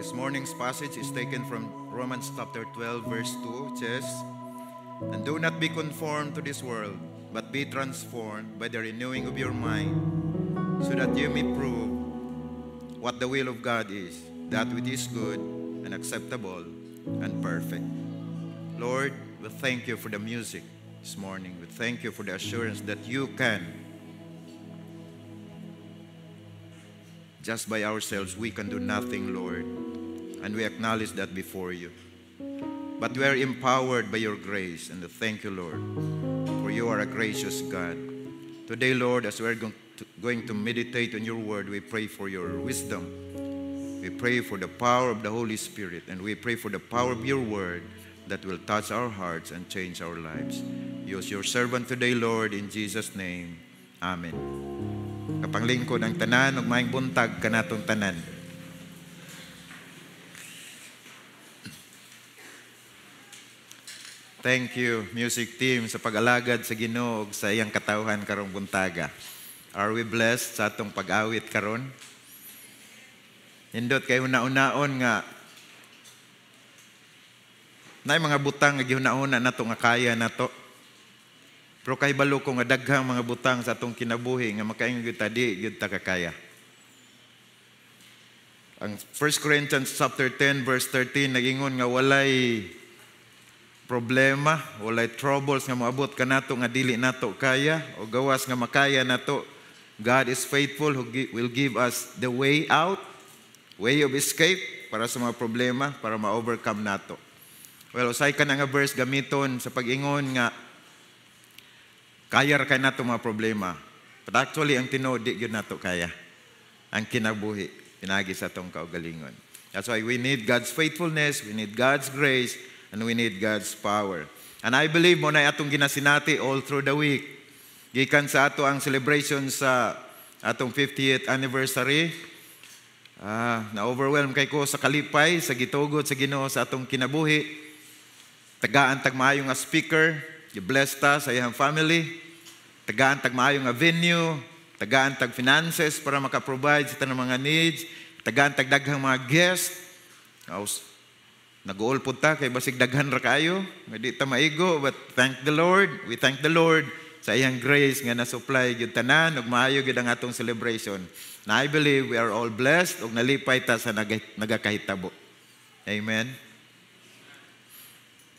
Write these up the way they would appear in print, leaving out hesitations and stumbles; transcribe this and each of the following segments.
This morning's passage is taken from Romans chapter 12, verse 2. It says, "And do not be conformed to this world, but be transformed by the renewing of your mind, so that you may prove what the will of God is, that which is good and acceptable and perfect." Lord, we thank you for the music this morning. We thank you for the assurance that you can. Just by ourselves, we can do nothing, Lord. And we acknowledge that before you. But we are empowered by your grace. And thank you, Lord, for you are a gracious God. Today, Lord, as we are going to meditate on your word, we pray for your wisdom. We pray for the power of the Holy Spirit. And we pray for the power of your word that will touch our hearts and change our lives. Use your servant today, Lord, in Jesus' name. Amen. Kapanglingkod ang tanan, ug maayong buntag kanatong tanan. Thank you, music team, sa pag-alagad sa Ginoo ug sa iyang katawhan karong buntaga. Are we blessed sa atong pag-awit karon? Hindot kay una-unaon nga nay mga butang nga gihuna-una nato nga kaya nato. Pero kay balo ko nga daghang mga butang sa atong kinabuhi nga makaingon gyud ta di gyud ta kakaya. Ang 1 Corinthians chapter 10 verse 13 nagingon nga walay problema, walay troubles nga moabot kanato nga dili nato kaya o gawas nga makaya nato. God is faithful who will give us the way out, way of escape para sa mga problema, para ma-overcome nato. Well, usay ka na nga verse gamiton sa pag-ingon nga kaya ra kay nato mga problema. But actually, ang tinuod di gyud nato kaya. Ang kinabuhi, pinagi sa atong kaugalingon. That's why we need God's faithfulness, we need God's grace, and we need God's power. And I believe mo na atong ginasinati all through the week. Gikan sa ato ang celebration sa atong 50th anniversary. Na-overwhelm kay ko sa kalipay, sa gitugot, sa Ginoo, sa atong kinabuhi. Tagaan tag maayo nga speaker, i-bless ta sa iyang family. Tagaan tag maayo nga venue, tagaan tag finances para maka-provide sa tanang mga needs, tagaan tag daghang mga guests. Nag-uol po ta kay basig daghan ra kayo, nga di ta maigo, but thank the Lord. We thank the Lord sa iyang grace nga na-supply gyud tanan ug maayo gyud ang atong celebration. Na I believe we are all blessed ug nalipay ta sa nagakahitabo. Amen.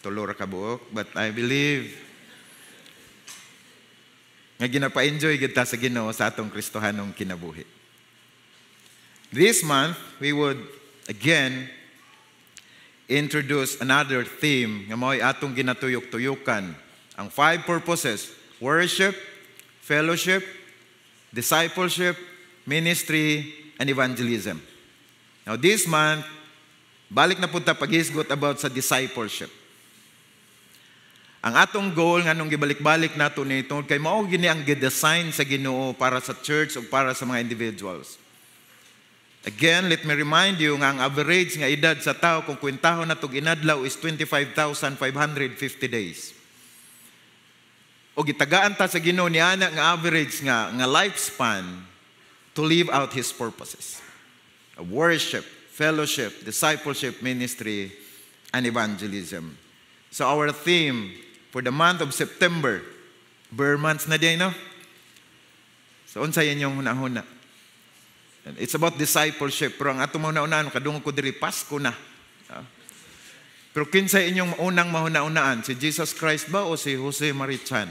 Tulo ra ka buok, but I believe nga ginapa-enjoy gyud ta sa Ginoo sa atong Kristohanong kinabuhi. This month we would again introduce another theme nga mao'y atong ginatuyok-tuyukan. Ang 5 purposes: worship, fellowship, discipleship, ministry, and evangelism. Now this month, balik na punta pag-isgot about sa discipleship. Ang atong goal nga nung gibalik-balik nato nito kay mao gini ang gidesign sa Ginoo para sa church o para sa mga individuals. Again, let me remind you nga ang average nga edad sa tao kung kwentahon nato inadlaw is 25,550 days. O gitagaan ta sa Ginoo niana nga average nga lifespan to live out His purposes. Worship, fellowship, discipleship, ministry, and evangelism. So our theme for the month of September, bare months na diay, no? So unsay inyong hunahuna? It's about discipleship. Pero ang atong mahuna-unaan, kadungog ko diri, Pasko na. Pero kinsay inyong unang mahuna-unaan? Si Jesus Christ ba o si Jose Marichan?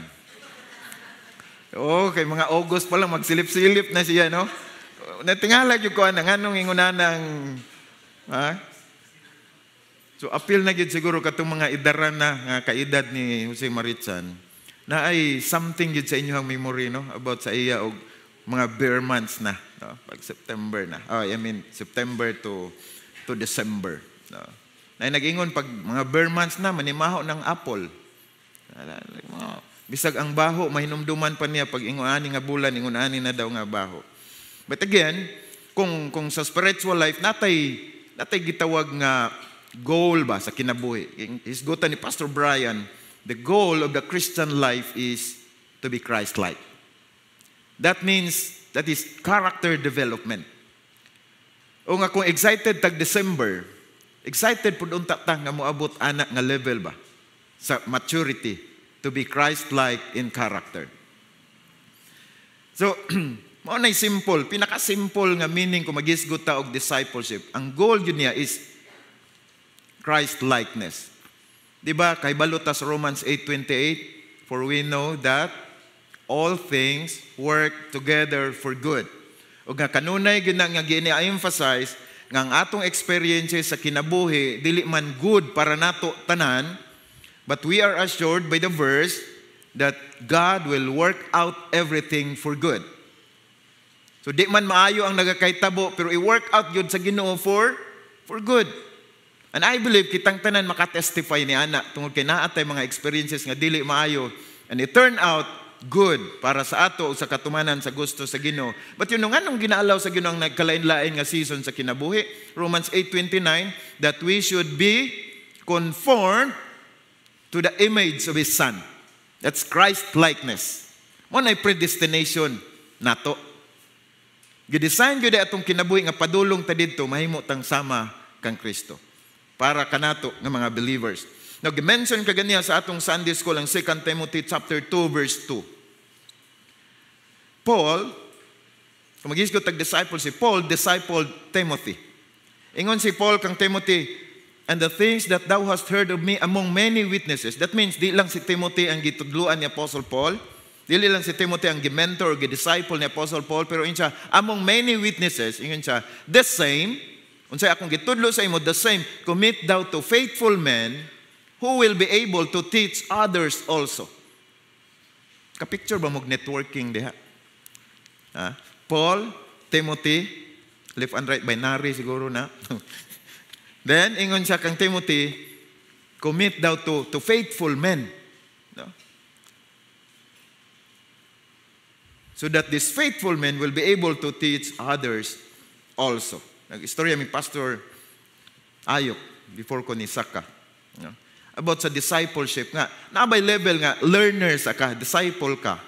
Kay mga August pa lang, magsilip-silip na siya, no? Natingalag yung kuha na, anong ingunan ng... So, appeal na gid siguro katong mga idaran na nga kaedad ni Jose Marichan na ay something gid sa inyong memory, no? About sa iya o mga bare months na. No? Pag September na. September to December. No? Na nag-ingon pag mga bare months na, manimaho ng apple. Bisag ang baho, mahinumduman pa niya pag ingon-ani nga bulan, ingon-ani na daw nga baho. But again, kung sa spiritual life, natay gitawag nga goal ba sa kinabuhi. Hisgutan ni Pastor Brian, the goal of the Christian life is to be Christ-like. That means, that is character development. O nga kung excited tag December, excited pud unta ta nga moabot anak nga level ba sa maturity to be Christ-like in character. So, mao nay simple, pinaka-simple nga meaning kung magisgot ta og discipleship. Ang goal yun niya is Christ-likeness. Diba, kay balot sa Romans 8:28, for we know that all things work together for good. O nga kanunay nga gina-emphasize nga ang atong experiences sa kinabuhi dili man good para nato tanan, but we are assured by the verse that God will work out everything for good. So di man maayo ang nagakaitabo, pero i-work out yun sa Ginoo for good. And I believe kitang tanan makatestify ni ana tungod kay naatay mga experiences nga dili maayo, and it turned out good para sa ato o sa katumanan sa gusto sa Ginoo. But yun nga nung ginaalaw sa Ginoo ang nagkalain-lain nga season sa kinabuhi, Romans 8:29, that we should be conformed to the image of His Son. That's Christ-likeness. Mo nay predestination nato. Gidesign gyud atong kinabuhi nga padulong ta didto mahimo tang sama kang Kristo para kanato nga mga believers. Now, gi-mention kaganiya sa atong Sunday School ang 2 Timothy chapter 2 verse 2. Paul, kung mag-isgot tag disciple si Paul, discipled Timothy. Ingon si Paul kang Timothy, and the things that thou hast heard of me among many witnesses. That means, di lang si Timothy ang gitudluan ni Apostle Paul, dili lang si Timothy ang gi-mentor o gi-disciple ni Apostle Paul, pero ingon siya, among many witnesses, ingon siya, the same, unsay akong gitudlo sa imo, the same, commit thou to faithful men who will be able to teach others also. Ka-picture ba mong networking diha? Paul, Timothy, left and right binary siguro na. Then, ingon siya kang Timothy, commit thou to faithful men. No? So that these faithful men will be able to teach others also. Nag-istorya mi Pastor Ayok before ko ni Saka. No? About sa discipleship nga. Nabay level nga, learner sa ka, disciple ka.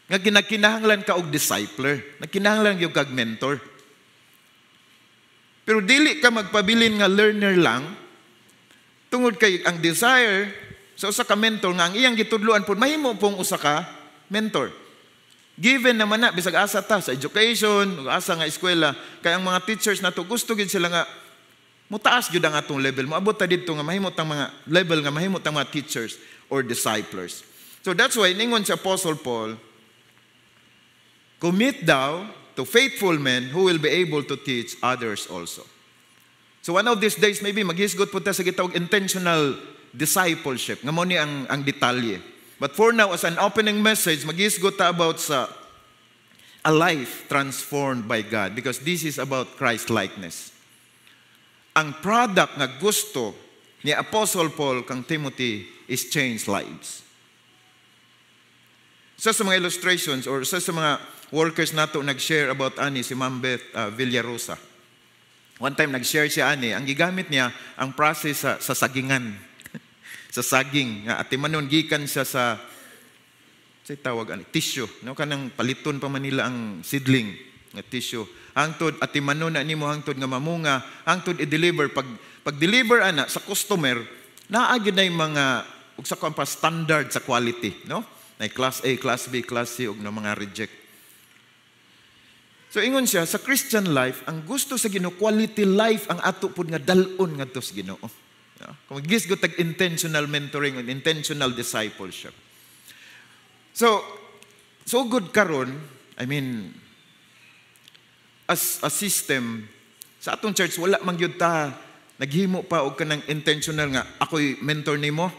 Nga kinahanglan ka og discipler. Nagkinahanglan yung kag mentor. Pero dili ka magpabilin nga learner lang, tungod kay ang desire sa usa ka mentor nga ang iyang gitudloan pud mahimo pong usa ka mentor. Given naman na bisag asa ta sa education, asa nga eskwela, kay ang mga teachers nato gusto gid sila nga mutaas gyud ang atong level. Moabot ta didto nga mahimo tang mga level nga mahimo tang mga teachers or disciplers. So that's why ningon si Apostle Paul, commit thou to faithful men who will be able to teach others also. So one of these days, maybe maghisgot po ta sa gitawag intentional discipleship. Nga mo ni ang detalye. But for now, as an opening message, maghisgot ta about sa a life transformed by God. Because this is about Christ-likeness. Ang product nga gusto ni Apostle Paul kang Timothy is change lives. So sa mga illustrations or sa mga workers nato nag-share about ani si Ma'am Beth Villarosa. One time nag-share siya ani, ang gigamit niya ang process sa sagingan. Sa saging nga atimanon gikan siya sa tawag ani tissue, no kanang paliton pa Manila ang seedling nga tissue. Hangtod atimanon na nimo hangtod nga mamunga, hangtod i-deliver pag deliver ana sa customer, naa gyud nay mga ug sa pa standard sa quality, no? Nay class A, class B, class C ug na mga reject. So ingon siya, sa Christian life, ang gusto sa Ginoo, quality life ang ato pud nga dalon ngadto sa Ginoo. Kung gisgot tag intentional mentoring and intentional discipleship. So good karon, I mean, as a system, sa atong church, wala man gyud ta naghimo pa og kanang intentional nga, ako'y mentor nimo,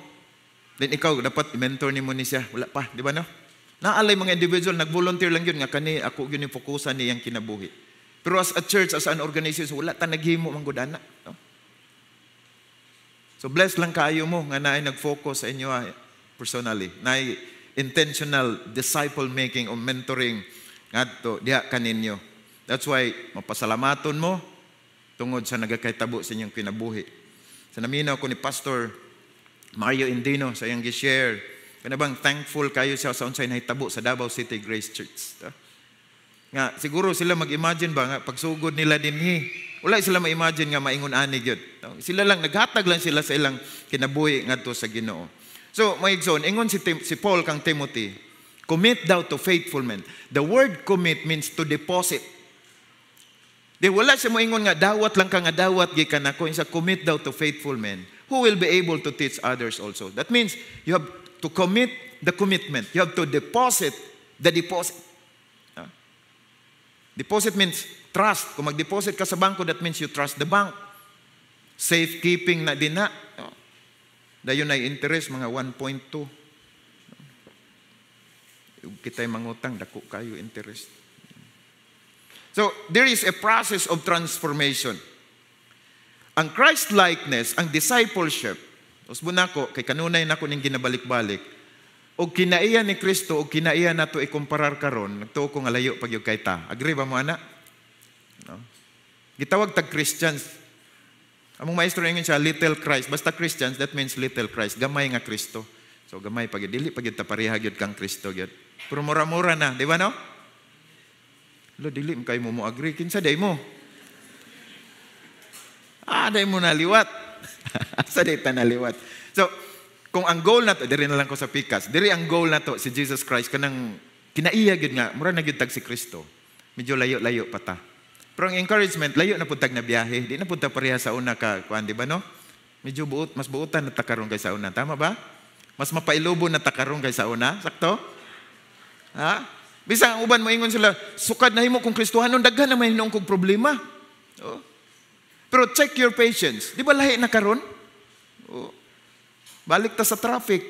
then ikaw dapat i-mentor nimo ni siya. Wala pa, di ba no? Naalay mga individual, nag-volunteer lang yun nga kani ako yun yung fokusan niyang kinabuhi. Pero as a church, as an organization, wala ta naghimo manggudana. No? So blessed lang kayo mo nga naay nag-focus sa inyo personally. Naay intentional disciple making o mentoring ngadto diha kaninyo. That's why mapasalamaton mo tungod sa nagakaitabo sa inyong kinabuhi. Sa naminaw ko ni Pastor Mario Indino sa iyang gi-share, kanabang thankful kayo sa unsay nahitabo sa Davao City Grace Church. Nga siguro sila mag-imagine ba nga pagsugod nila dinhi, wala sila ma-imagine nga maingon ani gyud. Sila lang naghatag lang sila sa ilang kinabuhi ngadto sa Ginoo. So, mga igsoon, ingon si Paul kang Timothy, commit thou to faithful men. The word commit means to deposit. Di wala siya mo ingon nga dawat lang ka nga dawat gikan ako, isa commit thou to faithful men who will be able to teach others also. That means you have to commit the commitment. You have to deposit the deposit. Deposit means trust. Kung mag-deposit ka sa bangko, that means you trust the bank. Safekeeping na din na. Dayon ay interest, mga 1.2. Kita'y mangutang, dako kayo interest. So, there is a process of transformation. Ang Christ-likeness, ang discipleship, usbo na ko, kay kanunay na ko ning ginabalik-balik, o kinaiya ni Kristo, o kinaiya na to ikumparar karon, nagtuo ko nga layo pag yung kay ta. Agree ba mo, ana? No? Gitawag tag Christians. Among maestro ngayon siya, little Christ. Basta Christians, that means little Christ. Gamay nga Kristo. So, gamay pag dili, pag yung tapariha yun kang Kristo yun. Pero mura-mura na, di ba no? Lo, dili, kayo mo agree. Kinsa, day mo? Day mo naliwat. Sa day ta naliwat. So, kung ang goal na to, diri na lang ko sa pikas, diri ang goal na to, si Jesus Christ, kanang kinaiya yun nga, mura na yun tag si Kristo. Medyo layo-layo pa ta. Pero ang encouragement, layo na puntag na biyahe, di na punta pareha sa una ka, kuan, di ba no? Medyo mas buutan na takarong kay sa una. Tama ba? Mas mapailubo na takarong kay sa una. Sakto? Ha? Bisang ang uban mo ingon sila, sukad na himo kung Kristohanon, daghan na may hinong kong problema. Oh. Pero check your patience. Di ba lahi na karon? Oh. Balik ta sa traffic.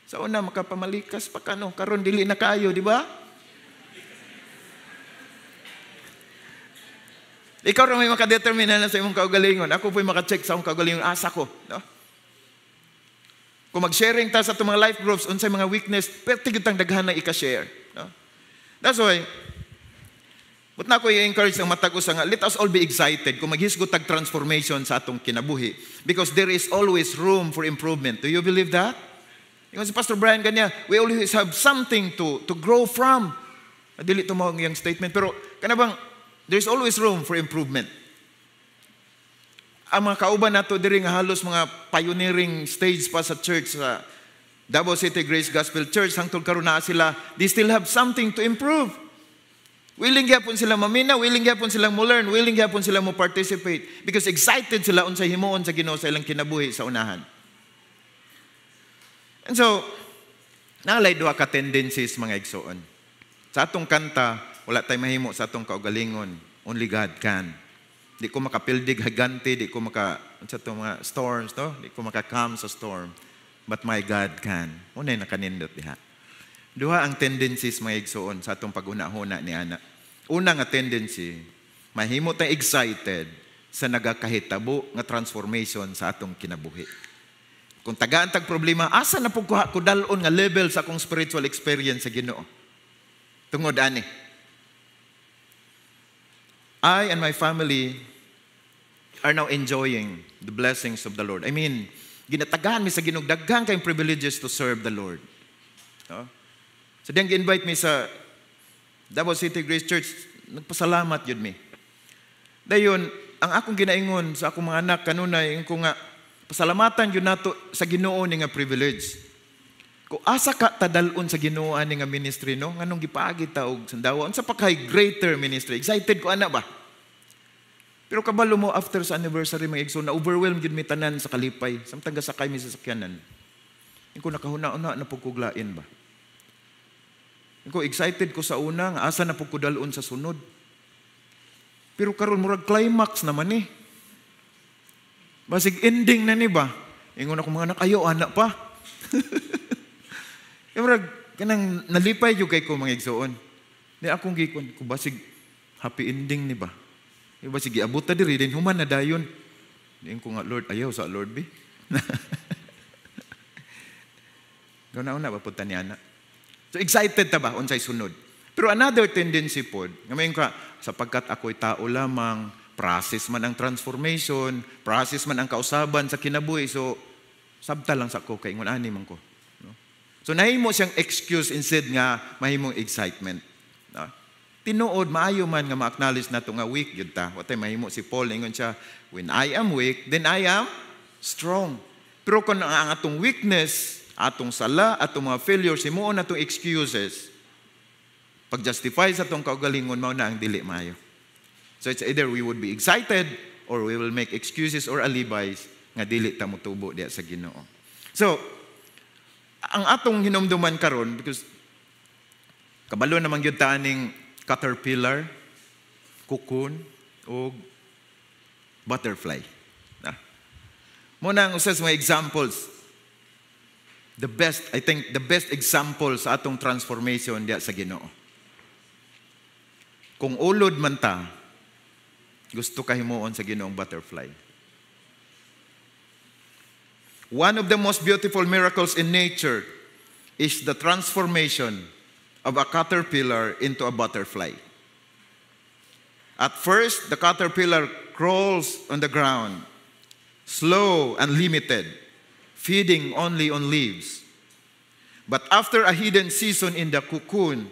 Sa una, makapamalikas pa ka, no? Karon dili na kayo, di ba? Ikaw rin may makadetermina na sa imong kaugalingon. Ako po'y makacheck sa imong kaugalingon. Asa ko. No? Kung mag-sharing ta sa itong mga life groups, unsay mga weakness, pwede kitang daghan na ika-share. No? That's why, but na ko i-encourage ang matag-usa nga, let us all be excited kung maghisgot tag transformation sa atong kinabuhi. Because there is always room for improvement. Do you believe that? Yung si Pastor Brian kanya, we always have something to grow from. Dili ito mo yung statement. Pero, kanabang, there is always room for improvement. Ang mga kauban nato diri nga halos mga pioneering stage pa sa church, sa Davao City Grace Gospel Church, hangtod karon na sila, they still have something to improve. Willing gyapon sila mamina, willing gyapon silang mo learn, willing gyapon sila mo participate because excited sila unsay himuon sa Ginoo sa ilang kinabuhi sa unahan. And so, nalay duha ka tendencies mga igsoon. Sa atong kanta, wala tay mahimo sa atong kaugalingon, only God can. Di ko makapildig haganti, di ko sa itong mga storms, no? Di ko makakam sa storm. But my God can. Unay nakanindot diha. Duha ang tendencies mga igsoon sa atong pag-una-huna ni ana. Una nga tendency, mahimo tayong excited sa nagakahitabo nga transformation sa atong kinabuhi. Kung tagaan tag problema, asa na pug ko dalon nga level sa akong spiritual experience sa Ginoo. Tungod ani. I and my family are now enjoying the blessings of the Lord. I mean, ginatagaan mi sa Ginoo daghan kayong privileges to serve the Lord. No? So diyang invite me sa Davao City Grace Church, nagpasalamat yun mi. Dayon, ang akong ginaingon sa akong mga anak kanunay, ko nga, pasalamatan yun nato sa Ginoo ni nga privilege. Kung asa ka tadalon sa Ginoo ani nga ministry, no? Nganong gipaagi ta og sandawa, unsa pa kay greater ministry? Excited ko ana ba? Pero kabalo mo after sa anniversary mga igsoon, na overwhelmed gyud mi tanan sa kalipay, samtang gasakay mi sa sakyanan. Ingko nakahuna-una na pugkuglain ba? Ko excited ko sa una, nga asa na po ko dalon sa sunod. Pero karon murag climax naman eh. Basig ending na ni ba? Ingon ako mga anak, ayo anak pa. Murag kanang nalipay yung kay ko mga igsoon. Di akong gikon, ko basig happy ending ni ba? Basig iabot ta diri din human na dayon. Di ko nga Lord, ayaw sa Lord bi. Guna-una ba punta ni anak? So excited ta ba unsay sunod? Pero another tendency pod, ngamayon ka sapagkat ako'y tao lamang, process man ang transformation, process man ang kausaban sa kinabuhi. So sabta lang sa ko kay ingon ani man ko. No? So nahimo siyang excuse instead nga mahimong excitement. No? tinuod maayo man nga ma-acknowledge nato nga weak gyud ta. Watay mahimo si Paul ingon siya, when I am weak, then I am strong. Pero kung ang atong weakness, atong sala, atong mga failures, himuon atong excuses, pag-justify sa atong kaugalingon, mao na ang dili maayo. So it's either we would be excited or we will make excuses or alibis nga dili ta motubo diya sa Ginoo. So, ang atong hinumduman karon, because kabalo naman gyud ta ning caterpillar, cocoon, o butterfly. Muna ang usas mga examples. I think the best example sa atong transformation diya sa Ginoo. Kung ulod man ta, gusto ka himuon sa Ginoong butterfly. One of the most beautiful miracles in nature is the transformation of a caterpillar into a butterfly. At first, the caterpillar crawls on the ground, slow and limited, feeding only on leaves. But after a hidden season in the cocoon,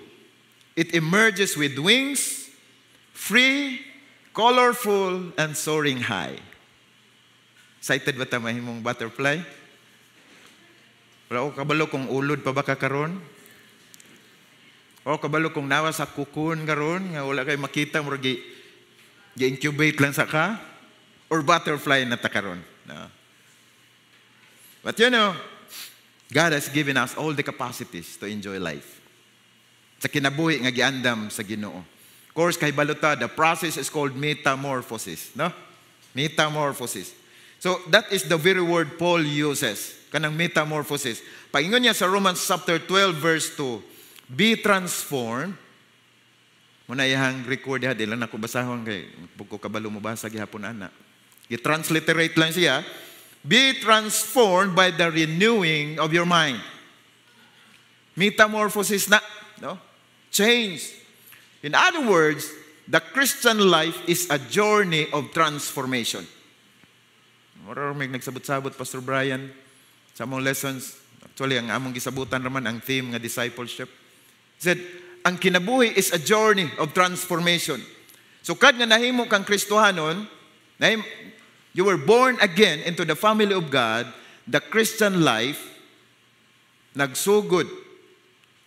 it emerges with wings, free, colorful, and soaring high. Excited ba ta mahimong butterfly? Pero kabalo kung ulod pa ba ka karon? O kabalo kung nawa sa cocoon karon nga wala kay makita mo gi-incubate lang sa ka? Or butterfly na ta karon? No. But you know, God has given us all the capacities to enjoy life. Sa kinabuhi nga giandam sa Ginoo. Of course, kay baluta, the process is called metamorphosis. No? Metamorphosis. So, that is the very word Paul uses. Kanang metamorphosis. Paingon niya sa Romans chapter 12, verse 2, be transformed. Muna ihang record ha, di lang ako basahon kay buko kabalo mo basa gihapon ana. I-transliterate lang siya. Be transformed by the renewing of your mind. Metamorphosis na, no? Change. In other words, the Christian life is a journey of transformation. Maraming nagsabot-sabot, Pastor Brian, sa among lessons. Actually, ang among gisabutan naman, ang theme nga discipleship. He said, ang kinabuhi is a journey of transformation. So, kad nga nahimo kang Kristohanon, you were born again into the family of God, the Christian life, nagsugod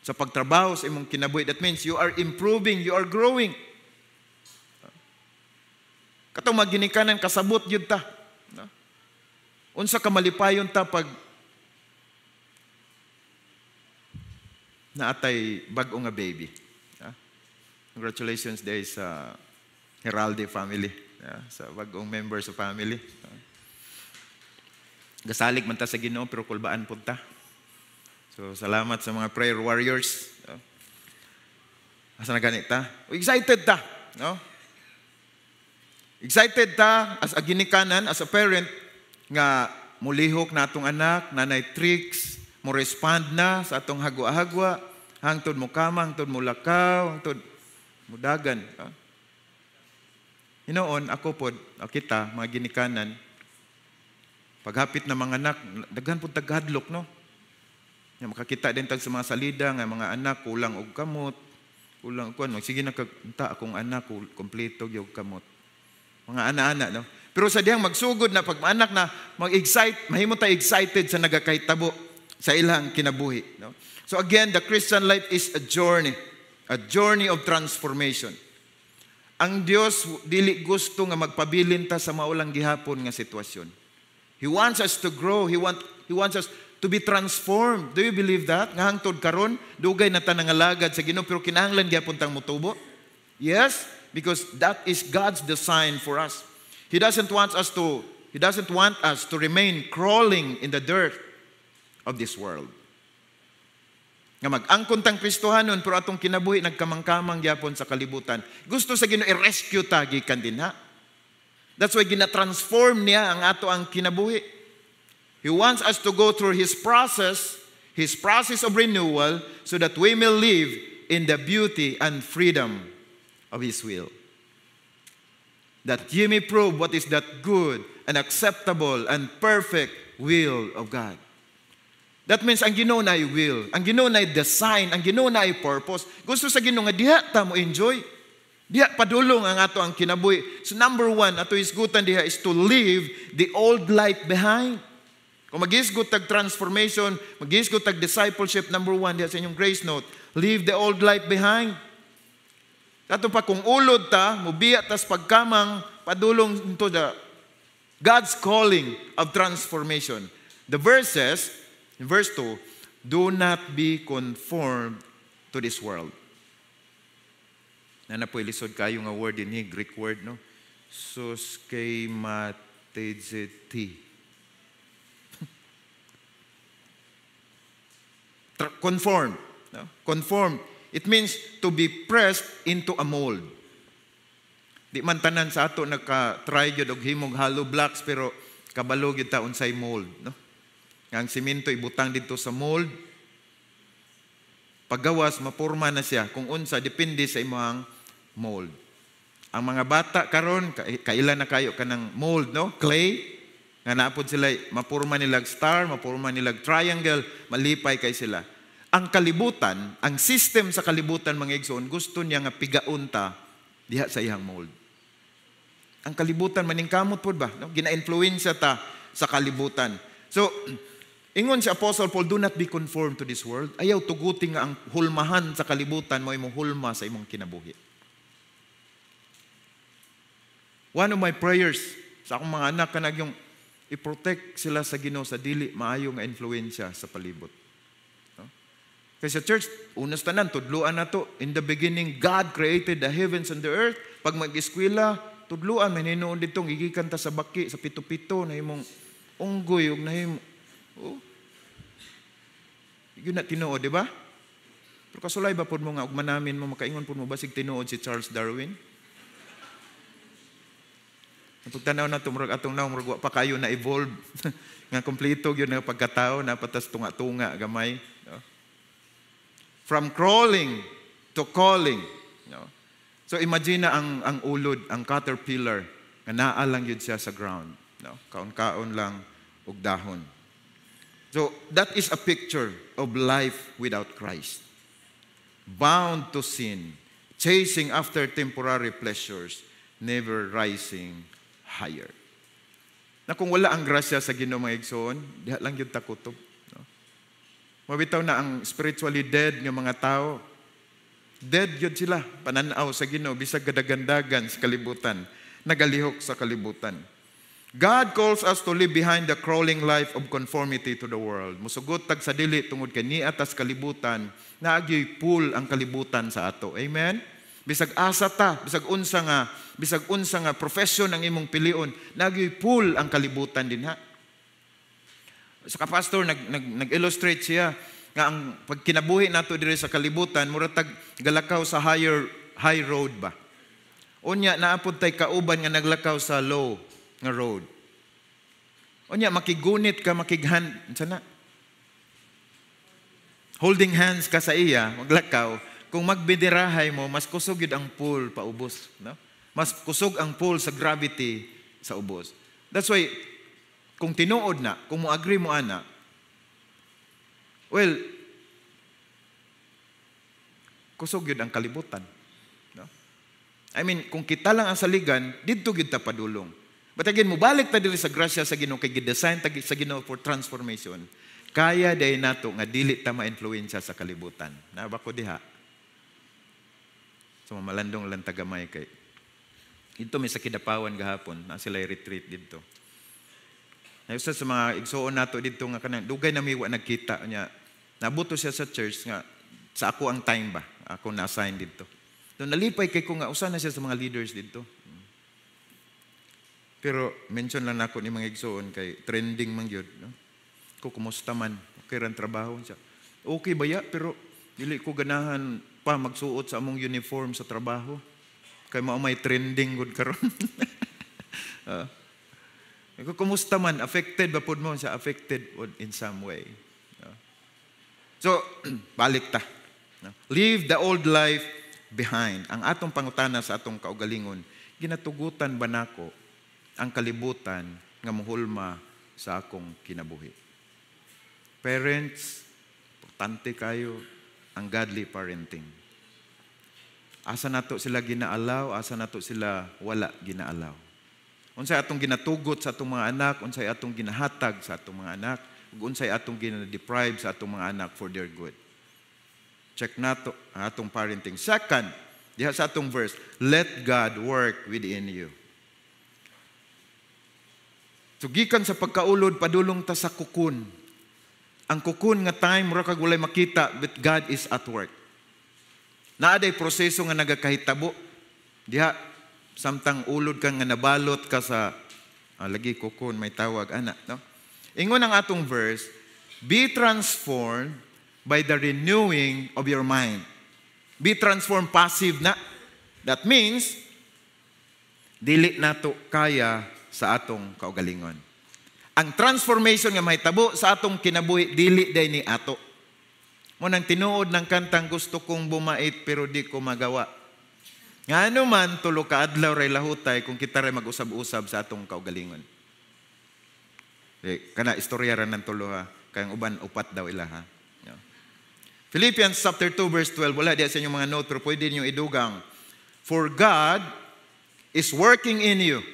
sa pagtrabaho sa imong kinabuhi. That means you are improving, you are growing. Katong maginikanan, kasabot yun ta. Unsa ka malipayon ta pag naatay bag-o nga baby. Congratulations there sa Heralde family. Sa bagong members sa family. Gasalig man ta sa Ginoo pero kulbaan pud ta. So salamat sa mga prayer warriors. Asa na ganita? Excited ta, no? Excited ta as a ginikanan, as a parent nga mulihok na atong anak, nanay tricks, mo respond na sa atong hagwa-hagwa, hangtod mo kama, hangtod mo lakaw, hangtod mo dagan. Hinoon, ako po, kita, mga ginikanan, paghapit na mga anak, daghan po taghadlok, no? Yung makakita din tag sa mga salida, nga mga anak, kulang og kamot, kulang, sige na kagta akong anak, kompleto yung kamot. Mga ana-ana, no? Pero sa diyang magsugod na, pag anak na, mag-excite, mahimo tayo excited sa nagakahitabo sa ilang kinabuhi, no? So again, the Christian life is a journey of transformation. Ang Dios dili gusto nga magpabilin ta sa maulang gihapon nga sitwasyon. He wants us to grow. He wants us to be transformed. Do you believe that? Nga hangtod karon dugay na ta nangalagad sa Ginoo pero kinahanglan gyapon tang motubo? Yes, because that is God's design for us. He doesn't want us to remain crawling in the dirt of this world. Nga mag-angkon tang Kristohanon pero atong kinabuhi nagkamang-kamang gyapon sa kalibutan. Gusto sa Ginoo i-rescue ta gikan dinha. That's why gina-transform niya ang ato ang kinabuhi. He wants us to go through His process of renewal so that we may live in the beauty and freedom of His will. That ye may prove what is that good and acceptable and perfect will of God. That means ang Ginoo na will, ang Ginoo na design, ang Ginoo na purpose. Gusto sa Ginoo nga diha ta mo enjoy. Diha padulong ang ato ang kinabuhi. So number one, ato isgutan diha is to leave the old life behind. Kung mag-isgot tag transformation, mag-isgot tag discipleship, number one diha sa inyong grace note, leave the old life behind. Ato pa kung ulod ta, mubiya tas pagkamang padulong into the God's calling of transformation. The verse says, in verse 2, do not be conformed to this world. Na po ilisod kayo nga word in Greek word, no? Suskeimatezeti. Conform. No? Conform. It means to be pressed into a mold. Di man tanan sa ato nagka-try yun og himog hollow blocks, pero kabalo gyud ta unsay mold. No? Ang simento ibutang dito sa mold. Paggawas, mapurma na siya. Kung unsa, depende sa imong mold. Ang mga bata karon kailan na kayo kanang mold, no? Clay. Nga naapod sila, mapurma nilag star, mapurma nilag triangle, malipay kay sila. Ang kalibutan, ang system sa kalibutan, mga igsoon, gusto niya nga pigaon ta diha sa iyang mold. Ang kalibutan, maningkamot po ba? No? Gina-influensya ta sa kalibutan. So, ingon si Apostle Paul, do not be conformed to this world. Ayaw tuguting nga ang hulmahan sa kalibutan mo imong hulma sa imong kinabuhi. One of my prayers sa akong mga anak kanag yung i-protect sila sa Ginoo sa dili maayo nga influensya sa palibot. No? Kasi sa church, unas tanan, tudluan na to. In the beginning, God created the heavens and the earth. Pag mag-eskwela, tudluan, may ninoon ditong igikan ta sa baki, sa pito-pito, na himong unggoy, na himong, oh. Yun na tinuod, di ba? Pero kasulay ba po mo nga, ug manamin mo, makaingon po mo ba sig tinuod si Charles Darwin? Pagtanaw na tumurag atong naong murag pa kayo na evolve nga kompleto gyud nga pagkatao na patas tunga-tunga gamay, no? From crawling to calling, no? So imagine na ang ulod, ang caterpillar nga naa lang gyud siya sa ground, no? Kaon-kaon lang og dahon. So that is a picture of life without Christ. Bound to sin, chasing after temporary pleasures, never rising higher. Na kung wala ang grasya sa Ginoo mga igsoon, diha lang yung takutob. No? Mabitaw na ang spiritually dead nga mga tao. Dead yun sila, pananaw sa Ginoo, bisag gadagandagan sa kalibutan, nagalihok sa kalibutan. God calls us to live behind the crawling life of conformity to the world. Musugot tag sa dili tungod kay niatas kalibutan, naagyoy pull ang kalibutan sa ato. Amen? Bisag asa ta, bisag unsa nga profession ang imong pilion, nagyoy pull ang kalibutan din ha. Sa pastor nag-illustrate siya nga ang pagkinabuhi nato diri sa kalibutan mura tag galakaw sa high road ba. Unya naapod tay kauban nga naglakaw sa low nga road. Unya makigunit ka, makighan sana. Holding hands ka sa iya, maglakaw. Kung magbidirahay mo, mas kusog yun ang pull paubos. No? Mas kusog ang pull sa gravity sa ubos. That's why, kung tinuod na, kung mo-agree mo ana, well, kusog yun ang kalibutan. No? I mean, kung kita lang ang saligan, dito yun ta padulong. But again, mubalik ta diri sa grasya sa Ginoo kay gidesign ta sa Ginoo for transformation. Kaya day nato nga dili ta ma-influensya sa kalibutan. Na ba ko diha? So malandong lang tagamay kay. Dito may sa Kidapawan gahapon, na sila retreat dito. Na usa sa mga igsuon nato dito nga kanang dugay na miwa nagkita niya. Nabuto siya sa church nga sa ako ang time ba? Ako na-assign dito. Doon nalipay kay ko nga usa na siya sa mga leaders dito. Pero mention lang nako ni mga igsuon kay trending man gyud, no? Ko kumusta man? Okay ran trabaho siya. Okay ba ya? Pero dili ko ganahan pa magsuot sa among uniform sa trabaho. Kay mao may trending gud karon. Kumusta man? Affected ba pud mo siya? Affected in some way. So, balik ta. Leave the old life behind. Ang atong pangutana sa atong kaugalingon, ginatugutan ba nako ang kalibutan nga mohulma sa akong kinabuhi? Parents, importante kayo ang godly parenting. asa nato sila ginaalaw, asa nato sila wala ginaalaw. Unsay atong ginatugot sa atong mga anak, unsay atong ginahatag sa atong mga anak, ug unsay atong gina-deprive sa atong mga anak for their good. Check nato ang atong parenting. Second, diha sa atong verse, let God work within you. So gikan sa pagkaulod, padulong ta sa kukun. Ang kukun nga time, mura kag walay makita, but God is at work. Naaday proseso nga nagakahitabo. Diha, samtang ulod ka nga nabalot ka sa, lagi kukun, may tawag, anak, no? Ingon ang atong verse, be transformed by the renewing of your mind. Be transformed passive na. That means, dili nato kaya sa atong kaugalingon. Ang transformation nga mahitabo sa atong kinabuhi, dili day ni ato. Mo nang tinuod ng kantang gusto kong bumait pero di ko magawa. Nga ano man, tulo ka adlaw ray lahutay kung kita ray mag-usab-usab sa atong kaugalingon. Kana istorya ra ng tulo ha. Kayang uban upat daw ila ha. Philippians chapter 2 verse 12, wala diya sa inyong mga note pero pwede niyo idugang. For God is working in you,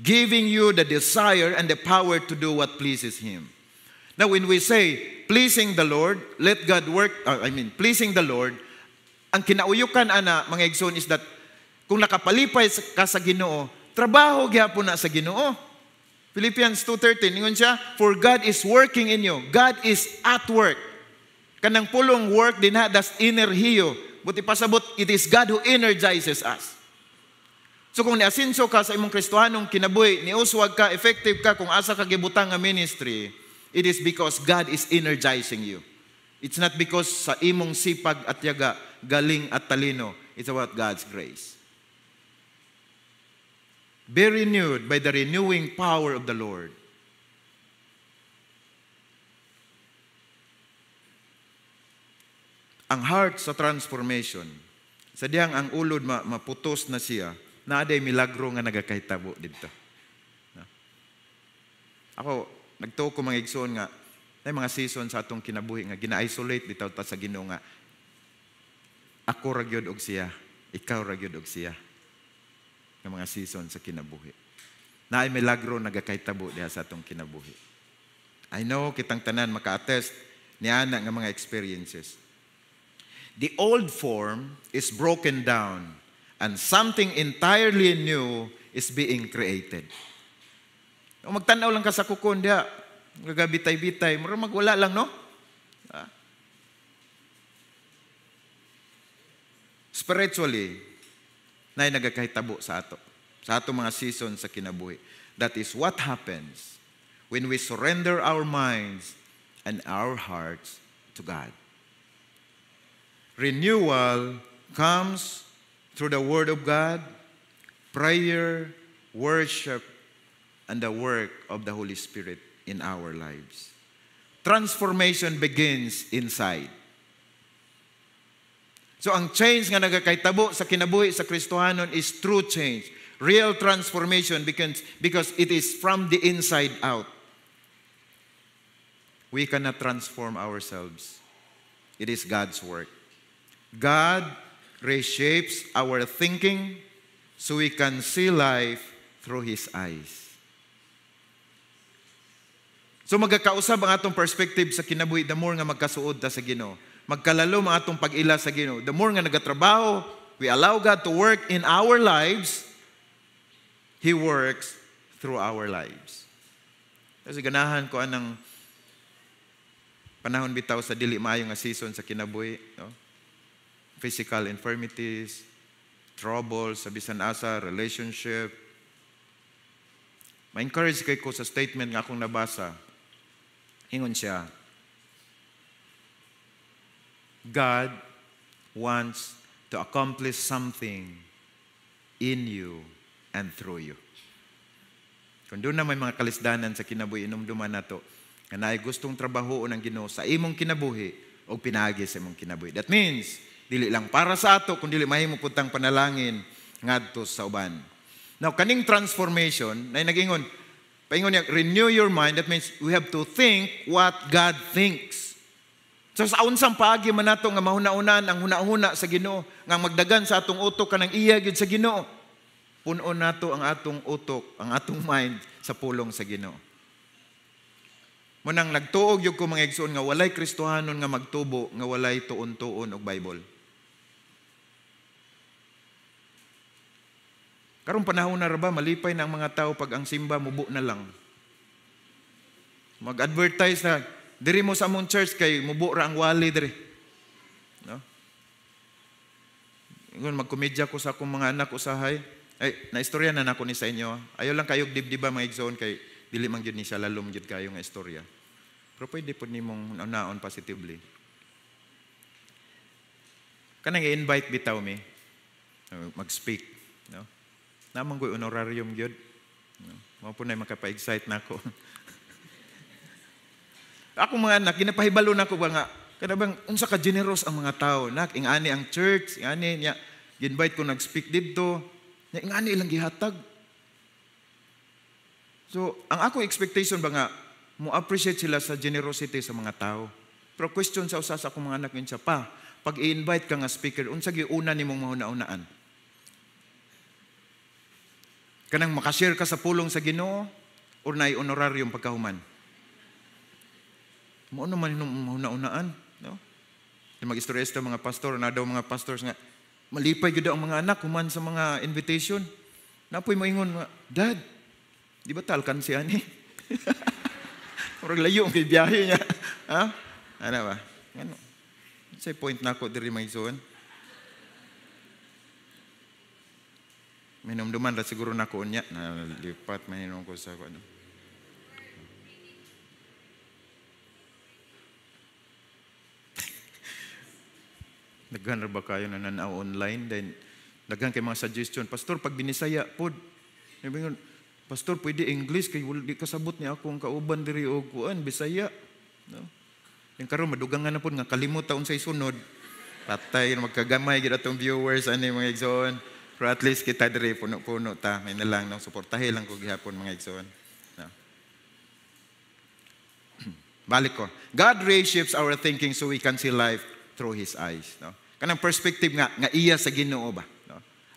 giving you the desire and the power to do what pleases Him. Now when we say, pleasing the Lord, let God work, pleasing the Lord, ang kinauyukan ana, mga igsoon, is that, kung nakapalipay ka sa Ginoo, trabaho gyapon na sa Ginoo. Philippians 2:13, ingon siya, for God is working in you. God is at work. Kanang pulong work din ha, das enerhiyo. Buti pasabot, it is God who energizes us. So kung niasinso ka sa imong Kristohanong kinabuhi, niuswag ka, effective ka, kung asa ka gibutang nga ministry, it is because God is energizing you. It's not because sa imong sipag at yaga, galing at talino. It's about God's grace. Be renewed by the renewing power of the Lord. Ang heart sa transformation, sadyang ang ulod maputos na siya, naaday milagro nga nagakahitabo dito. Ako, nagtuo ko mga igsoon nga, may mga season sa atong kinabuhi nga, gina-isolate bitaw ta sa Ginoo nga, ako ragyod og siya, ikaw ragyod og siya. Nga mga season sa kinabuhi. Naay milagro nagakahitabo diha sa atong kinabuhi. I know, kitang tanan maka-attest niana nga mga experiences. The old form is broken down and something entirely new is being created. Kung magtanaw lang ka sa kukon diha, gagabitay-bitay, mura magwala lang, no? Spiritually, na nagakahitabo sa ato mga season sa kinabuhi. That is what happens when we surrender our minds and our hearts to God. Renewal comes through the Word of God, prayer, worship, and the work of the Holy Spirit in our lives. Transformation begins inside. So ang change nga nagakahitabo sa kinabuhi sa Kristohanon is true change. Real transformation because it is from the inside out. We cannot transform ourselves. It is God's work. God reshapes our thinking so we can see life through His eyes. So magkakausab ang atong perspective sa kinabuhi, the more nga magkasuod ta sa Ginoo. Magkalalo ang atong pag-ila sa Ginoo. The more nga nagatrabaho, we allow God to work in our lives, He works through our lives. Kasi ganahan ko anang panahon bitaw sa dili maayo nga season sa kinabuhi, no? Physical infirmities, troubles, sa bisan asa, relationship. Ma-encourage kay ko sa statement nga akong nabasa. Ingon siya, God wants to accomplish something in you and through you. Kung doon na may mga kalisdanan sa kinabuhi, inumduman na to, na ay gustong trabaho ng Ginoo sa imong kinabuhi o pinagi sa imong kinabuhi. That means, dili lang para sa ato, kundi mahimo putang panalangin ngadto sa uban. Now, kaning transformation, na nag-ingon, paingon niya, renew your mind. That means we have to think what God thinks. So sa unsang paagi man nato nga mahuna-unan ang huna-huna sa Ginoo, nga magdagan sa atong utok kanang iya gyud sa Ginoo. Punon nato ang atong utok, ang atong mind sa pulong sa Ginoo. Munang nagtuog yung ko mga igsoon nga walay Kristohanon nga magtubo, nga walay tuon-tuon og Bible. Karong panahon na ra ba, malipay na ang mga tao pag ang simba mubo na lang. Mag-advertise na, diri mo sa among church kay mubo ra ang wali diri. No? Ingon magkomedya ko sa akong mga anak usahay. Ay, naistorya na nako ni sa inyo. Ayo lang kayog dibdiba mga igsoon kay dili man gyud ni siya lalom gyud kayo nga istorya. Pero pwede po nimong naon positively. Kanang i-invite bitaw mi mag-speak, no? Namang ko'y honorarium gyud. No? Mao po na makapa-excite nako. Ako mga anak ginapahibalo nako ba nga kanabang unsa ka generous ang mga tao, nak ingani ang church, ingani nya gi-invite ko nag-speak didto, nya ingani ilang gihatag. So, ang ako expectation ba nga, mo appreciate sila sa generosity sa mga tao. Pero question sa usa sa akong mga anak yun siya, pa, pag i-invite ka nga speaker, unsa giuna nimong mahuna-unaan? Kanang makashare ka sa pulong sa Ginoo or naay honorarium pagkahuman? Mo ano man mahuna-unaan, no? Yung mag-istorya sa mga pastor, na daw mga pastors nga, malipay gyud ang mga anak human sa mga invitation. Napoy mo ingon nga, Dad, di ba talkan si ani? Murag layo ang biyahe niya. Ha? Ano ba? Ano? Say point na ako diri may zone. Minumduman ra siguro nako unya na lipat mahinom ko sa ano. Daghan ra ba kayo na nanaw online then daghan kay mga suggestion. Pastor, pag binisaya pod. Sabi Pastor, pwede English kay di kasabot niya akong kauban diri og kuan Bisaya, no? Yung karon madugangan na pod nga kalimot taon sa isunod. Patay magkagamay gid atong viewers ani mga igsoon. Pero at least kita diri puno-puno ta, may na lang no suportahe lang ko gihapon mga igsoon. No? Balik ko. God reshapes our thinking so we can see life through His eyes, no? Kanang perspective nga iya sa Ginoo ba?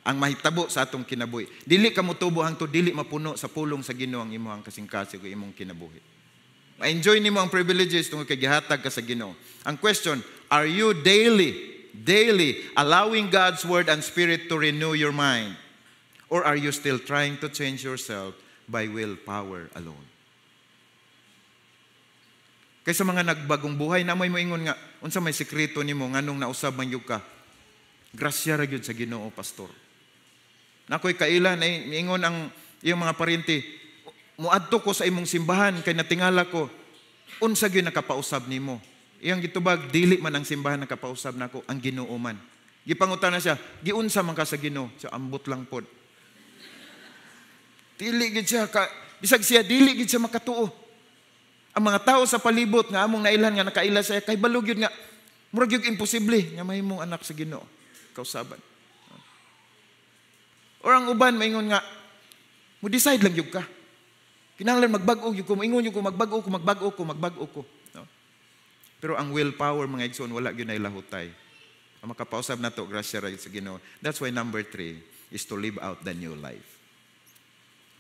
Ang mahitabo sa atong kinabuhi. Dili ka motubo hangtod dili mapuno sa pulong sa Ginoo ang imong kasing-kasig o imong kinabuhi. Ma-enjoy nimo ang privileges tungod kay gihatag ka sa Ginoo. Ang question, are you daily allowing God's word and spirit to renew your mind? Or are you still trying to change yourself by willpower alone? Kaysa mga nagbagong buhay na may moingon nga unsa may sekreto nimo nganong nausab man gyud ka? Grasya ra gyud sa Ginoo, pastor. Nakoy kaila na ingon ang iyong mga parente, muadto ko sa imong simbahan kay natingala ko unsa gyud nakapausab nimo. Iyang gitubag dili man ang simbahan nakapausab nako, ang Ginoo man. Gipangutana siya, giunsa man ka sa Ginoo? Sa ambot lang pod. Dili gid siya ka bisag siya dili gid siya makatuo. Ang mga tao sa palibot nga among nailhan nga nakaila siya kay balog yun nga murag yung imposible nga mahimong anak sa Ginoo kausaban. Or ang uban maingon nga mo decide lang yug ka. Kinahanglan magbag-o yug ko, maingon yug ko magbag-o ko. No? Pero ang willpower mga igsoon wala gyud nay lahutay. Ang makapausab nato grasya ra sa Ginoo. That's why number 3 is to live out the new life.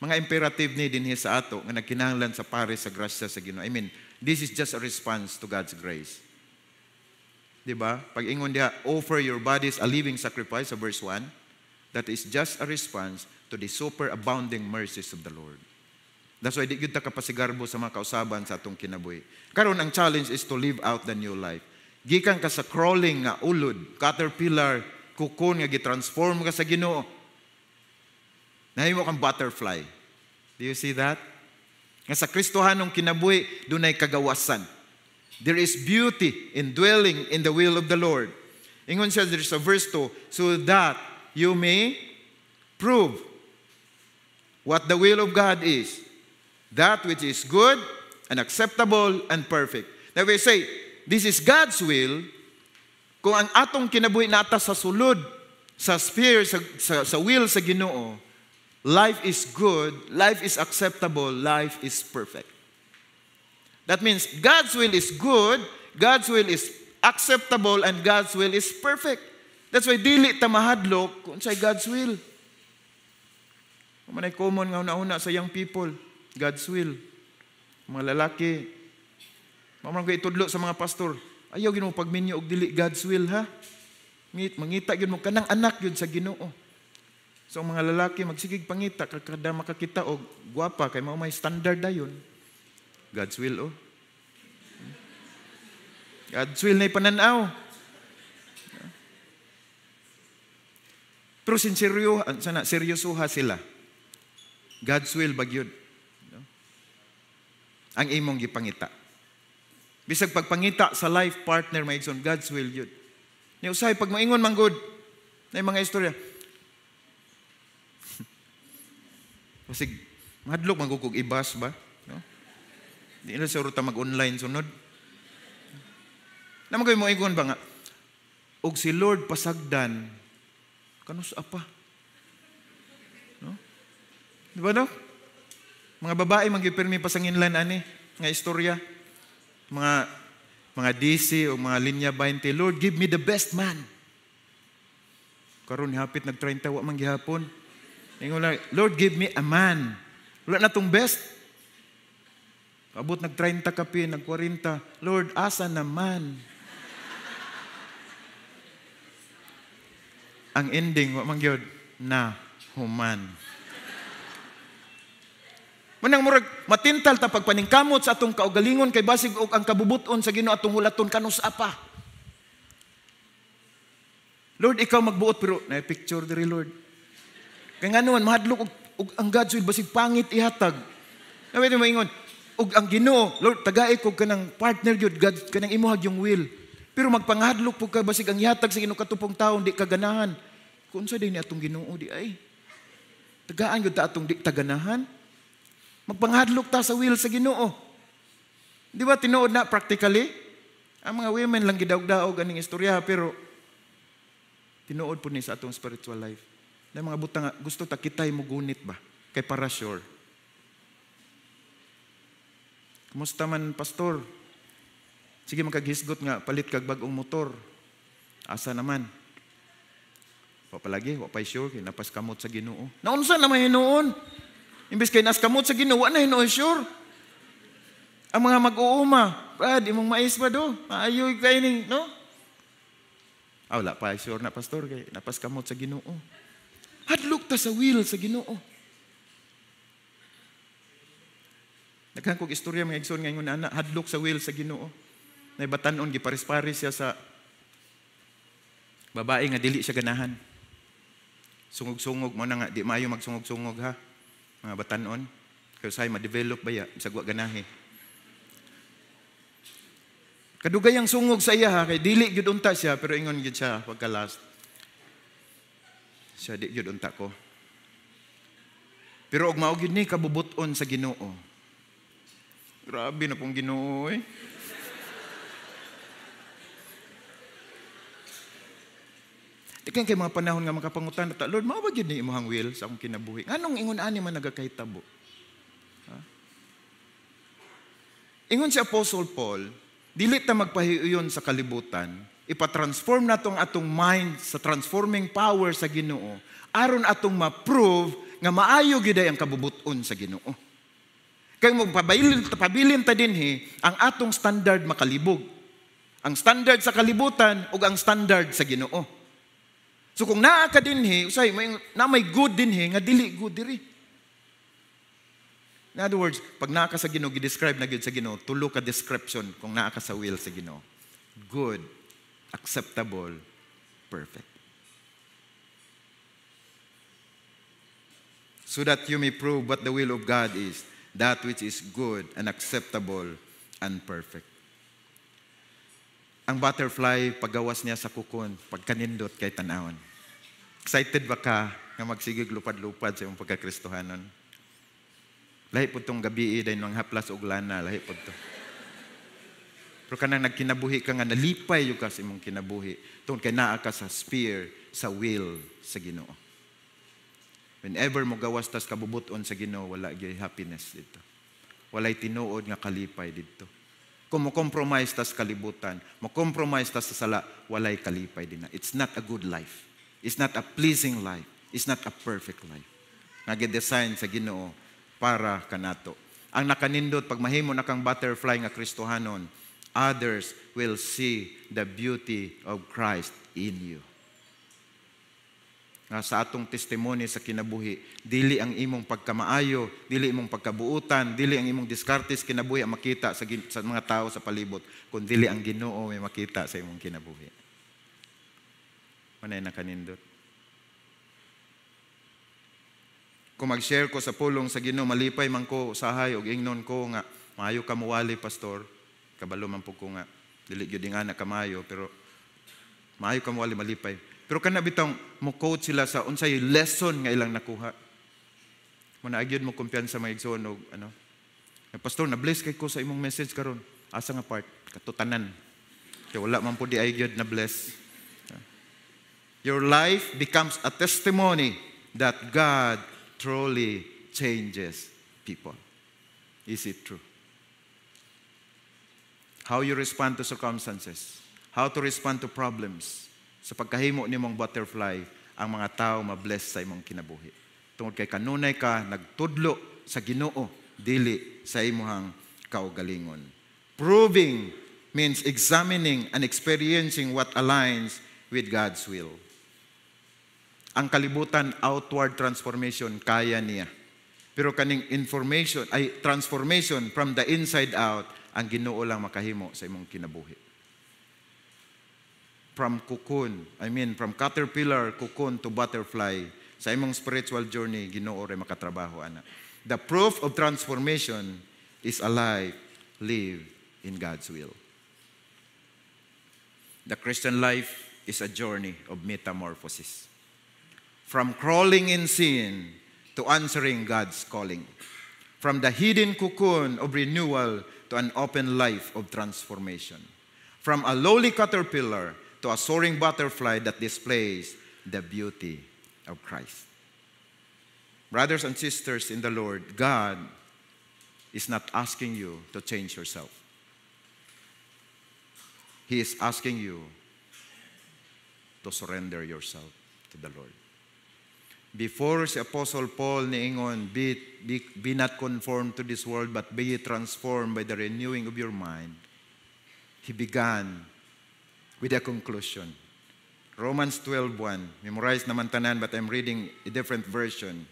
Mga imperative ni dinhi sa ato nga nagkinahanglan sa pares sa grasya sa Ginoo. I mean, this is just a response to God's grace. Diba? Pag ingon diha, offer your bodies a living sacrifice sa verse 1, that is just a response to the superabounding mercies of the Lord. That's why di gyud ta kapasigarbo sa mga kausaban sa atong kinabuhi. Karon ang challenge is to live out the new life. Gikan ka sa crawling nga ulod, caterpillar, kukon nga gitransform ka sa Ginoo. Nahimo kang butterfly. Do you see that? Nga sa Kristohanong kinabuhi, dunay kagawasan. There is beauty in dwelling in the will of the Lord. Ingon siya sa verse 2, so that you may prove what the will of God is, that which is good and acceptable and perfect. Now we say, this is God's will. Kung ang atong kinabuhi nata sa sulod, sa sphere, sa will sa Ginoo, life is good, life is acceptable, life is perfect. That means God's will is good, God's will is acceptable, and God's will is perfect. That's why dili ta mahadlok kung sa'y God's will. Manay common nga una-una sa young people, God's will. Mga lalaki, mamang ko itudlo sa mga pastor, ayaw gid mo pagminyo og dili God's will, ha? Mangita gid mo kanang anak yun sa Ginoo. So ang mga lalaki magsigig pangita kada makakita og gwapa kay mao may standard dayon. God's will, oh. God's will na ipananaw. Pero seryosoha sila. God's will bagyod. Ang imong gipangita. Bisag pagpangita sa life partner may igsoon, God's will yun. Ni usay pag moingon man good na mga istorya. Kasi madlok magukog ibas ba? No? Di na sa ruta mag-online sunod. Naman kayo moingon ba nga? Og si Lord pasagdan, kanus apa? No? Di ba no? Mga babae magipirmi pasanginlan ani nga istorya. Mga DC o mga linya 20, Lord, give me the best man. Karon hapit nag-30 wa man gihapon. Ingon lang, Lord, give me a man. Wala na tong best. Abot nag-30 kapi, nag-40. Lord, asa naman? Ang ending, wa man gyud na human. Manang murag matintal ta pagpaningkamot sa atong kaugalingon kay basig og ang kabubuton sa Ginoo atong hulaton kanus apa. Lord, ikaw magbuot pero na picture diri Lord. Kay ngano man mahadlok og ang God's will basig pangit ihatag. Nawi mo ingon og ang Ginoo, Lord, tagay ko kanang partner gyud God kanang imuhag yung will. Pero magpanghadlok pug ka basig ang ihatag sa Ginoo katupong tawo di kaganahan. Kung sa din atong Ginoo di ay. Tagaan gyud ta atong di taganahan. Magpanghadlok ta sa will sa Ginoo. Di ba tinuod na practically? Ang mga women lang gidaog-daog aning istorya pero tinuod po ni sa atong spiritual life. Na mga butang gusto ta kitay mo gunit ba? Kay para sure. Kumusta man pastor? Sige magkagisgot nga palit kag bag-ong motor. Asa naman? Wa palagi, wa pay sure kay napas kamot sa Ginoo. Naunsa na may hinuon? Imbes kay nas kamot sa Ginoo, na hinuon sure. Ang mga mag-uuma, Brad, imong mais ba do? Maayoy kay ning, no? Wala pa sure na pastor kay napas kamot sa Ginoo. Hadlok ta sa will sa Ginoo. Daghan kog istorya mga igsoon nga ingon ana, hadlok sa will sa Ginoo. Nay batan-on giparis-paris siya sa babae nga dili siya ganahan. Sungog-sungog mo na nga, di maayo magsungog-sungog ha. Mga batanon, kaya sa'yo ma-develop ba ya, sagwa ganahe. Kadugayang sungog sa iya ha, kay dili gyud unta siya, pero ingon gyud siya pagka last. Siya di gyud unta ko. Pero og mao gyud ni kabubuton sa Ginoo. Grabe na pong Ginoo eh. Dikan kay mga panahon nga makapangutan ta, Lord, mao ba gyud ni imong will sa akong kinabuhi? Nganong ingon ani man nagakahitabo? Ha? Ingon si Apostle Paul, dili ta magpahiuyon sa kalibutan, ipatransform natong atong mind sa transforming power sa Ginoo aron atong ma-prove nga maayo gyud ang kabubuton sa Ginoo. Kay mo pabilin ta dinhi ang atong standard makalibog. Ang standard sa kalibutan ug ang standard sa Ginoo. So kung naa ka dinhi, usay may good dinhi nga dili good diri. In other words, pag naa ka sa Ginoo, gi-describe na gyud sa Ginoo, tulo ka description kung naa ka sa will sa Ginoo. Good, acceptable, perfect. So that you may prove what the will of God is, that which is good and acceptable and perfect. Ang butterfly, paggawas niya sa kukon, pagkanindot kay tanawon. Excited ba ka nga magsigig lupad-lupad sa iyong pagkakristohanon? Lahi po itong gabi, dahil nang haplas og lana, lahi po ito. Pero kanang nagkinabuhi ka nga, nalipay yung ka sa imong kinabuhi. Tungkol kay naa ka sa sphere, sa will sa Ginoo. Whenever mo gawas tas kabubuton sa Ginoo, wala gyud happiness dito. Walay tinuod nga kalipay dito. Kung mo-compromise tas kalibutan, mo-compromise tas sa sala, walay kalipay din na. It's not a good life. It's not a pleasing life. It's not a perfect life. Nag-design sa Ginoo para kanato. Ang nakanindot, pag mahimo na kang butterfly nga Kristohanon, others will see the beauty of Christ in you. Nga sa atong testimony sa kinabuhi, dili ang imong pagkamaayo, dili imong pagkabuutan, dili ang imong diskartes kinabuhi ang makita sa mga tao sa palibot, kung dili ang Ginoo may makita sa imong kinabuhi. Manay nakanindot. Kung mag-share ko sa pulong sa Ginoo, malipay man ko usahay og ingnon ko nga maayo ka muwali, pastor. Kabalo man po ko nga dili gyud nga na kamayo, pero maayo ka muwali, malipay. Pero kana bitang mo quote sila sa unsay lesson nga ilang nakuha. Muna agyud mo kumpiyansa mga igsoon og ano. Pastor, na bless kay ko sa imong message karon. Asa nga part? Katutanan. Kay wala man po di agyud na bless. Your life becomes a testimony that God truly changes people. Is it true? How you respond to circumstances, how to respond to problems. Sa pagkahimo nimong butterfly, ang mga tao mabless sa imong kinabuhi. Tungod kay kanunay ka, nagtudlo sa Ginoo, dili sa imong kaugalingon. Proving means examining and experiencing what aligns with God's will. Ang kalibutan, outward transformation, kaya niya. Pero kaning transformation from the inside out, ang Ginoo lang makahimo sa imong kinabuhi. From caterpillar, cocoon to butterfly, sa imong spiritual journey, Ginoo ray makatrabaho ana. The proof of transformation is a life lived in God's will. The Christian life is a journey of metamorphosis. From crawling in sin to answering God's calling. From the hidden cocoon of renewal to an open life of transformation. From a lowly caterpillar to a soaring butterfly that displays the beauty of Christ. Brothers and sisters in the Lord, God is not asking you to change yourself. He is asking you to surrender yourself to the Lord. Before si Apostle Paul niingon, be not conformed to this world, but be transformed by the renewing of your mind, he began with a conclusion. Romans 12:1. Memorize naman tanan, but I'm reading a different version.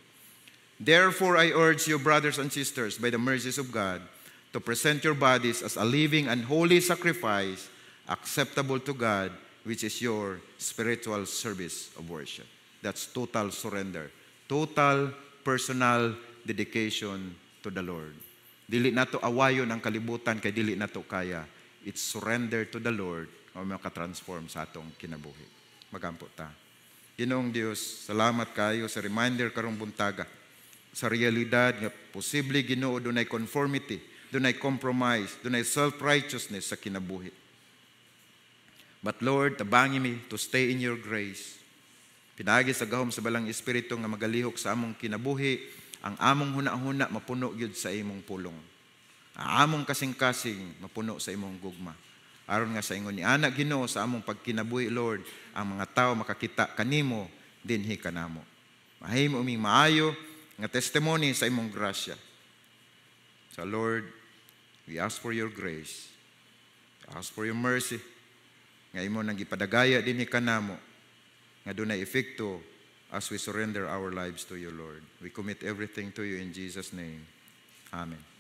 Therefore, I urge you, brothers and sisters, by the mercies of God, to present your bodies as a living and holy sacrifice, acceptable to God, which is your spiritual service of worship. That's total surrender. Total personal dedication to the Lord. Dili nato awayon ang kalibutan, kay dili nato kaya. It's surrender to the Lord o makatransform sa atong kinabuhi. Magampo ta. Ginoong Dios, salamat kayo sa reminder karong buntaga. Sa realidad nga posible Ginoo dunay conformity, dunay compromise, dunay self-righteousness sa kinabuhi. But Lord, tabangi mi to stay in your grace. Pinagi sa gahom sa balang espiritu nga magalihok sa among kinabuhi, ang among huna-huna mapuno gyud sa imong pulong. Ang among kasing-kasing mapuno sa imong gugma. Aron nga sa ingon ni anak Ginoo sa among pagkinabuhi, Lord, ang mga tao makakita kanimo dinhi kanamo. Mahimo uming maayo nga testimony sa imong grasya. So Lord, we ask for your grace. We ask for your mercy. Nga imo nang gipadagaya dinhi kanamo nga dunay epekto as we surrender our lives to you, Lord. We commit everything to you in Jesus' name. Amen.